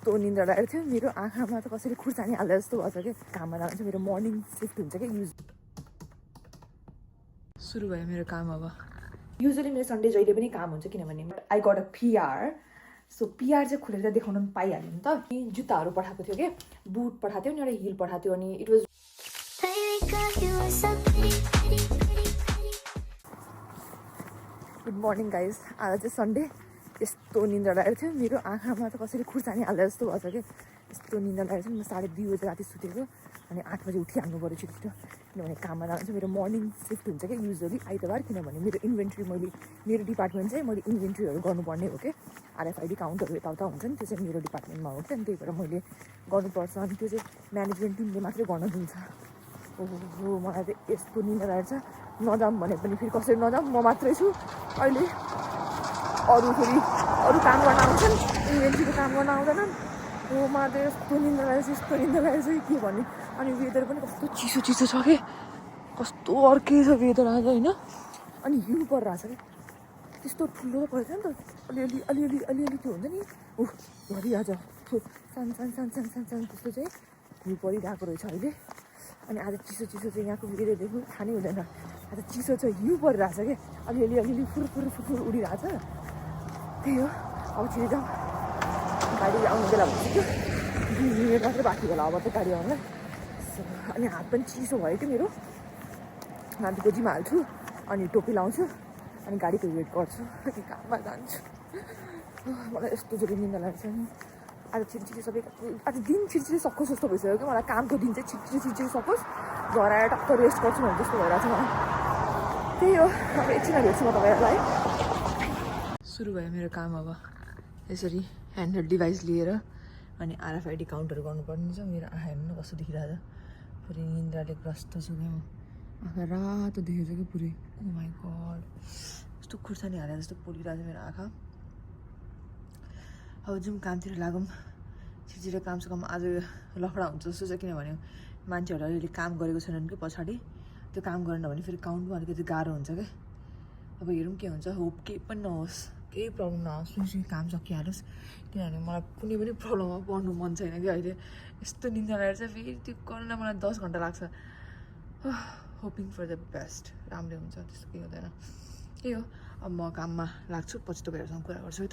यस्तो निन्द्रा लागेको थियो मेरो आँखामा त कसरी खुर्सानी हाल्दा जस्तो भएछ कि काममा जान्छ मेरो मर्निङ सिफ्ट हुन्छ कि सुरु भयो मेरो काम अब युजुअली मेरो सन्डे जहिले पनि काम हुन्छ किनभने I got a PR so PR चाहिँ खोलेर देखाउन पाइहाल्यो नि त जुत्ताहरू पठाएको थियो कि बुट पठाएको थियो नि एउटा हिल पठाएको थियो अनि it was good morning guys आज चाहिँ सन्डे यस्तो निन्द्रा लागेको थियो मेरो आँखामा त कसरी खुर्सानी हाल्दा जस्तो भएछ कि यस्तो निन्द्रा लागेको थियो म 2:30 बजे राति सुतेको अनि 8 बजे उठिहाल्नु पऱ्यो छिटो छिटो किनभने काममा जान्छ मेरो मर्निङ सिफ्ट हुन्छ कि युजुअली आइतबार किनभने मेरो इन्भेन्ट्री मेरो डिपार्टमेन्ट चाहिँ मैले इन्भेन्ट्रीहरू गर्नुपर्ने हो कि आरएफआइडी काउन्टहरू यताउता हुन्छ नि त्यो चाहिँ मेरो डिपार्टमेन्टमा हो कि अनि त्यही भएर मैले गर्नुपर्छ अनि त्यो चाहिँ म्यानेजमेन्ट टिमले मात्रै गर्न दिन्छ ओहो मलाई चाहिँ यस्तो निन्द्रा लागेको छ नजाऊँ भने पनि फेरि कसरी नजाऊँ म मात्रै छु अहिले अरू काम गर्न आउँछन् इन्भेन्ट्रीको काम गर्न आउँदैनन् हो मलाई त यस्तो निन्द्रा लागेको छ के भन्ने अनि वेदर पनि कस्तो चिसो छ कि कस्तो अर्कै छ वेदर आज होइन अनि हिउँ परिरहेछ कि त्यस्तो ठुलो त परेछ नि त अलिअलि त्यो हुन्छ नि घरि आज सान त्यस्तो चाहिँ हिउँ परिरहेको रहेछ अहिले अनि आज चिसो चाहिँ यहाँको वेदर देख्नु खानै हुँदैन आज चिसो छ हिउँ परिरहेछ कि अलिअलि फुर उडिरहेछ त्यही हो अब छिटो जाउँ गाडी आउने बेला भइसक्यो 2 मिनट मात्रै बाँकी होला अब त गाडी आउनलाई अनि हात पनि चिसो भयो कि मेरो हात गोजीमा हाल्छु अनि टोपी लाउँछु अनि गाडीको वेट गर्छु अनि काममा जान्छु मलाई यस्तो जोडी निन्द्रा लाग्छ नि आज छिटो सबै आज दिन छिटो सकोस् जस्तो भइसक्यो कि मलाई कामको दिन चाहिँ छिटो सकोस् घर आएर टक्क रेस्ट गर्छु भने जस्तो भइरहेको छ मलाई त्यही हो अब एकछिन भेट्छु म तपाईँहरूलाई सुरु भयो मेरो काम अब यसरी ह्यान्डहेल्ड डिभाइस लिएर अनि आरएफआइडी काउन्टहरू गर्नुपर्ने छ मेरो आँखा हेर्नु कस्तो देखिरहेको छ पुरै निन्द्राले ग्रस्त छु क्या म आँखा रातो देखेको छ कि पुरै ओ माई गड कस्तो खुर्सानी हालेर जस्तो पोलिरहेको छ मेरो आँखा अब जाउँ कामतिर लागौँ छिटो कामसकम आज लफडा हुन्छ जस्तो छ किनभने मान्छेहरू अलिअलि काम गरेको छैनन् कि पछाडि त्यो काम गरेन भने फेरि काउन्टमा अलिकति गाह्रो हुन्छ क्या अब हेरौँ के हुन्छ होप केही पनि नहोस् केही प्रब्लम नहोस् सुई काम सकिहालोस् किनभने मलाई कुनै पनि प्रब्लममा पर्नु मन छैन कि अहिले यस्तो निन्द्रा लागेर चाहिँ फेरि त्यो गर्नलाई मलाई 10 घन्टा लाग्छ होपिङ फर द बेस्ट राम्रै हुन्छ त्यस्तो केही हुँदैन त्यही हो अब म काममा लाग्छु पछि तपाईँहरूसँग कुरा गर्छु है त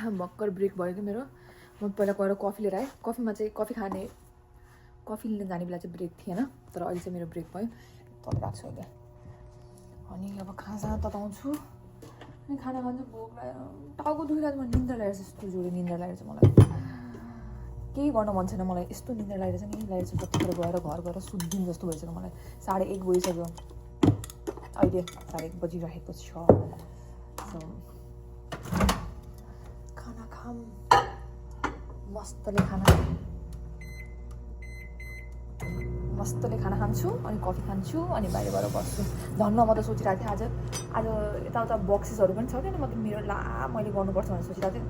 भर्खर ब्रेक भयो कि मेरो म पहिला गएर कफी लिएर आएँ कफी लिन जाने बेला चाहिँ ब्रेक थिएन तर अहिले चाहिँ मेरो ब्रेक भयो तल राख्छु अहिले अनि अब खाजा तताउँछु अनि खाना खान्छु भोक लाग्यो टाउको दुखिरहेको म निन्द्रा लागेर यस्तो जोडी निन्द्रा लागेर चाहिँ मलाई केही गर्न मन छैन मलाई यस्तो निन्द्रा लागेर चाहिँ नि लागेर चाहिँ कतिखेर गएर घर गएर सुत्दिउँ जस्तो भइसक्यो मलाई 1:30 बजिसक्यो अहिले 1:30 बजिरहेको छ सो मस्तले खाना खान्छु अनि कफी खान्छु अनि बाहिरबाट बस्छु धन्न म त सोचिरहेको थिएँ आज यताउता बक्सेसहरू पनि छ क्या म त मेरो मैले गर्नुपर्छ भनेर सोचिरहेको थिएँ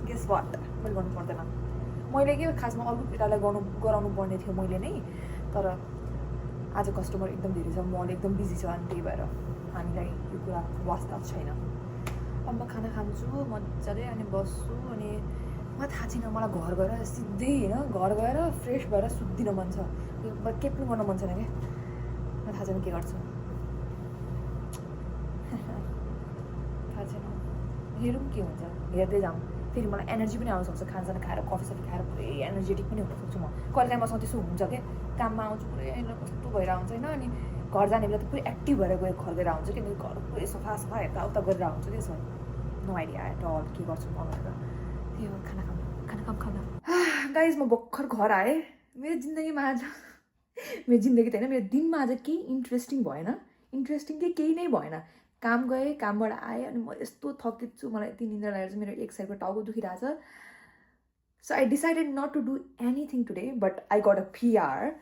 गेस वाट मैले गर्नु पर्दैन मैले के खासमा अर्को केटालाई गराउनु पर्ने थियो मैले नै तर आज कस्टमर एकदम धेरै छ मल एकदम बिजी छ अनि त्यही भएर हामीलाई यो कुरा वास्ता छैन अब म खाना खान्छु मजाले अनि बस्छु अनि मलाई थाहा छैन मलाई घर गएर सिधै होइन घर गएर फ्रेस भएर सुत्दिन मन छ केही पनि गर्न मन छैन क्या मलाई थाहा छैन के गर्छु थाहा छैन हेरौँ के हुन्छ हेर्दै जाऊँ फेरि मलाई एनर्जी पनि आउन सक्छ खानसाना खाएर कफी खाएर पुरै एनर्जेटिक पनि हुन सक्छु म कहिलेकाहीँ मसँग त्यस्तो हुन्छ क्या काममा आउँछु पुरै कस्तो भइरहेको हुन्छ होइन अनि घर जाने बेला त पुरै एक्टिभ भएर गएर फर्केर आउँछ किनकि घर पुरै सफा सफा यताउता गरेर आउँछ त्यसो नो आइडिया एट अल के गर्छु म भनेर त्यही हो खाना गाइज म भर्खर घर आएँ मेरो जिन्दगीमा आज मेरो जिन्दगी त होइन मेरो दिनमा आज केही इन्ट्रेस्टिङ भएन इन्ट्रेस्टिङ केही नै भएन काम गएँ कामबाट आएँ अनि म यस्तो थकित छु मलाई यति निन्द्रा लागेर चाहिँ मेरो एक साइडको टाउको दुखिरहेछ so I decided not to do anything today but I got a PR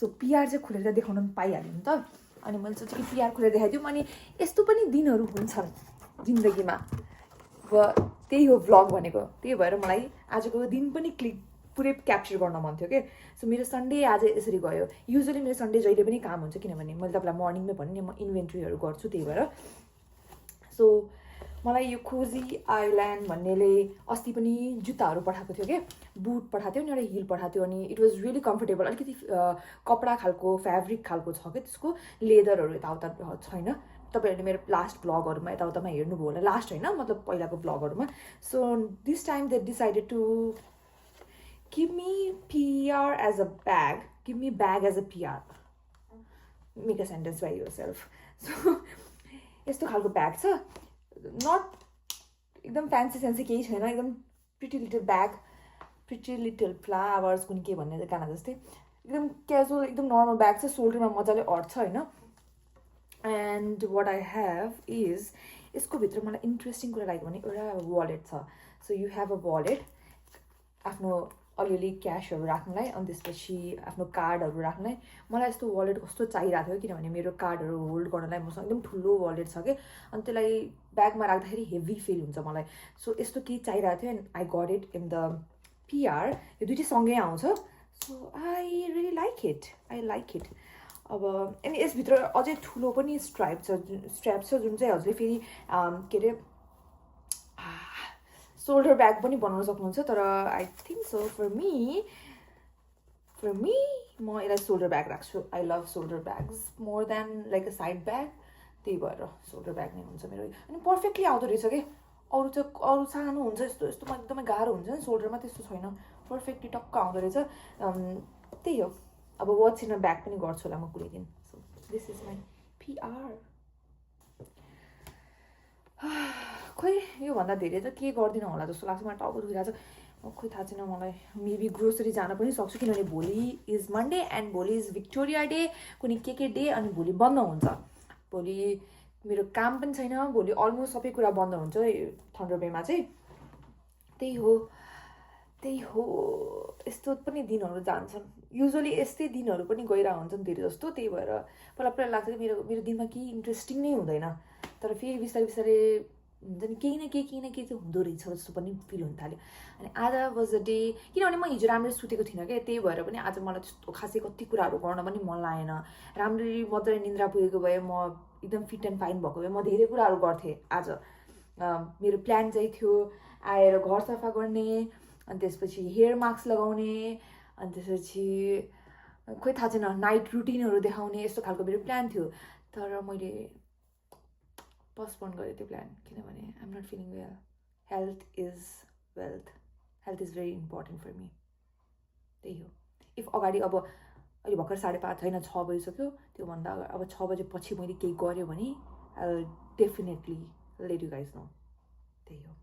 so PR चाहिँ खोलेर देखाउन पनि पाइहाल्यो नि त अनि मैले सोचेँ कि पिआर खोलेर देखाइदिउँ अनि यस्तो पनि दिनहरू हुन्छन् जिन्दगीमा अब त्यही हो भ्लग भनेको त्यही भएर मलाई आजको दिन पनि पुरै क्याप्चर गर्न मन थियो कि सो मेरो सन्डे आज यसरी गयो युजली मेरो सन्डे जहिले पनि काम हुन्छ किनभने मैले तपाईँलाई मर्निङमै भने नि म इन्भेन्ट्रीहरू गर्छु त्यही भएर सो मलाई यो खोजी आइल्यान्ड भन्नेले अस्ति पनि जुत्ताहरू पठाएको थियो कि बुट पठाएको थियो अनि एउटा हिल पठाएको थियो अनि इट वाज रियली कम्फर्टेबल अलिकति कपडा खालको फेब्रिक खालको छ कि त्यसको लेदरहरू यताउता छैन तपाईँहरूले मेरो लास्ट भ्लगहरूमा यताउतामा हेर्नुभयो होला लास्ट होइन मतलब पहिलाको भ्लगहरूमा so this time they decided to give me PR as a bag give me bag as a PR make a sentence by yourself so यस्तो खालको ब्याग छ नट एकदम फ्यान्सी फ्यान्सी केही छैन एकदम pretty little bag pretty little flowers कुन के भन्ने गाना जस्तै एकदम क्याजुअल एकदम नर्मल ब्याग छ सोल्डरमा मजाले अट्छ होइन and what I have is यसको भित्र मलाई इन्ट्रेस्टिङ कुरा लाग्यो भने एउटा वालेट छ so you have a wallet आफ्नो अलिअलि क्यासहरू राख्नलाई अनि त्यसपछि आफ्नो कार्डहरू राख्नलाई मलाई यस्तो वालेट कस्तो चाहिरहेको थियो किनभने मेरो कार्डहरू होल्ड गर्नलाई मसँग एकदम ठुलो वालेट छ कि अनि त्यसलाई ब्यागमा राख्दाखेरि हेभी फिल हुन्छ मलाई सो यस्तो केही चाहिरहेको थियो and I got it in the PR यो दुइटै सँगै आउँछ so I really like it अब अनि यसभित्र अझै ठुलो पनि स्ट्राइप छ जुन चाहिँ हजुरले फेरि के अरे सोल्डर ब्याग पनि बनाउन सक्नुहुन्छ तर I think so for me म यसलाई सोल्डर ब्याग राख्छु I love shoulder bags more than like a side bag त्यही भएर सोल्डर ब्याग नै हुन्छ मेरो अनि पर्फेक्टली आउँदो रहेछ कि अरू सानो हुन्छ यस्तोमा एकदमै गाह्रो हुन्छ नि सोल्डरमा त्यस्तो छैन पर्फेक्टली टक्क आउँदो रहेछ त्यही हो अब वाच इन अ ब्याग पनि गर्छु होला म कुनै दिन so this is my PR खोइ योभन्दा धेरै त के गर्दिनँ होला जस्तो लाग्छ मलाई टाउको दुखिरहेको छ खोइ थाहा छैन मलाई मेबी ग्रोसरी जान पनि सक्छु किनभने भोलि इज मन्डे एन्ड भोलि इज भिक्टोरिया डे कुनै के डे अनि भोलि बन्द हुन्छ भोलि मेरो काम पनि छैन भोलि अलमोस्ट सबै कुरा बन्द हुन्छ थन्डर बेमा चाहिँ त्यही हो यस्तो पनि दिनहरू जान्छन् युजली यस्तै दिनहरू पनि गइरहेको हुन्छन् धेरै जस्तो त्यही भएर पहिला लाग्छ कि मेरो दिनमा केही इन्ट्रेस्टिङ नै हुँदैन तर फेरि बिस्तारै हुन्छ नि केही न केही चाहिँ हुँदो रहेछ जस्तो पनि फिल हुन थाल्यो अनि आज वाज अ डे किनभने म हिजो राम्ररी सुतेको थिइनँ क्या त्यही भएर पनि आज मलाई त्यस्तो खासै कति कुराहरू गर्न पनि मन लागेन राम्ररी मजाले निन्द्रा पुगेको भए म एकदम फिट एन्ड फाइन भएको भए म धेरै कुराहरू गर्थेँ आज मेरो प्लान चाहिँ थियो आएर घर सफा गर्ने अनि त्यसपछि हेयर मास्क लगाउने अनि त्यसपछि खोइ थाहा छैन नाइट रुटिनहरू देखाउने यस्तो खालको मेरो प्लान थियो तर मैले पोस्टपोन गरेँ त्यो प्लान किनभने I am not feeling well health is wealth health is very important for me त्यही हो इफ अगाडि अब अहिले भर्खर 5:30 होइन 6 बजिसक्यो त्योभन्दा अब 6 बजेपछि मैले केही गरेँ भने I will definitely let you guys know त्यही हो